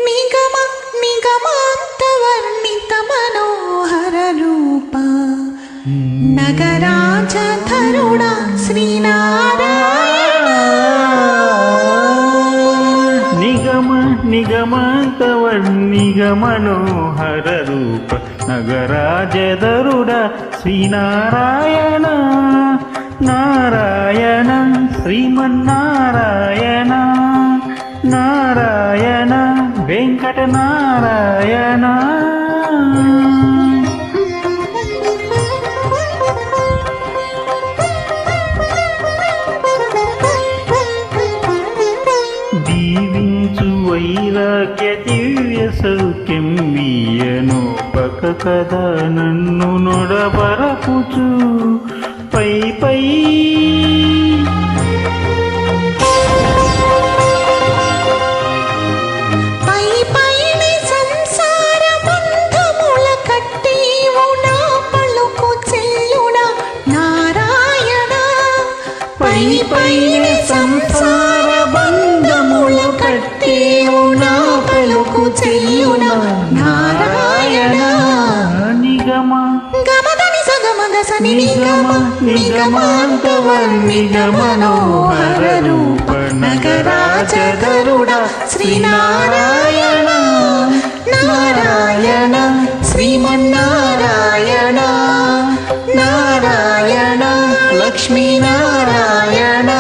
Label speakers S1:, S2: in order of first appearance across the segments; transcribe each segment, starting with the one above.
S1: నిగమ నిగమాంతవర్ణిత మనోహర రూప నగరాజధరుడ శ్రీనారాయణ.
S2: నిగమ నిగమాంతవర్ణిగ మనోహర రూప నగరాజధరుడ శ్రీనారాయణ. నారాయణ శ్రీమన్నారాయణ నారాయణ వెంకట నారాయణ. దీవించు వైరాగ్య దివ్య సౌఖ్యం వీయనోపక కదా నన్ను నొడబరపుచు పై పై
S1: పైని సంసార బంధముల కట్టేవు నా పలుకు చెల్లుడా నారాయణ. పైని సంసార బంధముల కట్టేవు నా పలుకు చెల్లుడా నారాయణ.
S2: నిగమ
S1: గమదని సగమగ సని నిగమ నిగమాంతవర్ణిగ మనోహర రూప నగరాజధరుడ శ్రీనారాయణ. నారాయణ శ్రీమన్నారాయణ నారాయణ లక్ష్మీనారాయణ.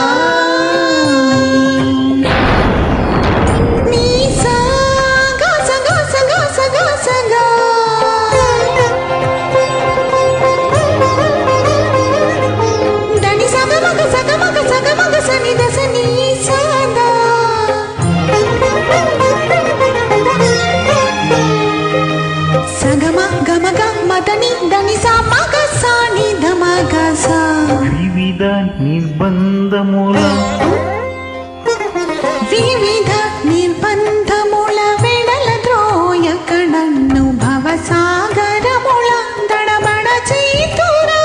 S2: వివిధ నిర్బంధముల
S1: వెడల ద్రోయక నన్ను భవసాగరముల దడబడ చేతురా.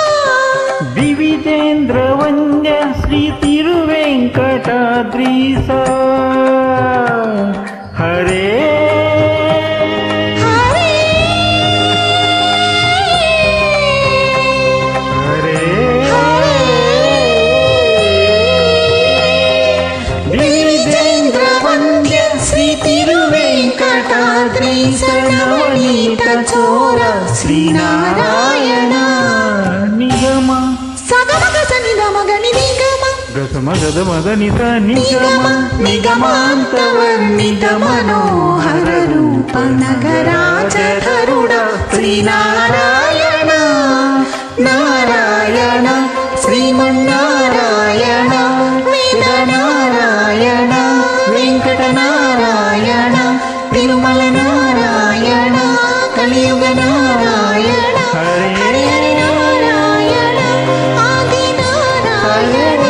S2: వివిధేంద్ర వంద్య శ్రీ తిరువెంకటాద్రీశ హరే
S1: నవనీత చోర శ్రీనారాయణ.
S2: నిగమ
S1: సగమగ సని గమగని నిగమ
S2: గసమ గద మద నిత నిగమ
S1: నిగమాంతవర్ణిత మనోహర రూప నగరాజధరుడ శ్రీనారాయణ. నారాయణ శ్రీమన్నారాయణ వేదనారాయణ వెంకట నారాయణ తిరుమల నారాయణ కలియుగ నారాయణ హరి నారాయణ ఆది నారాయణ.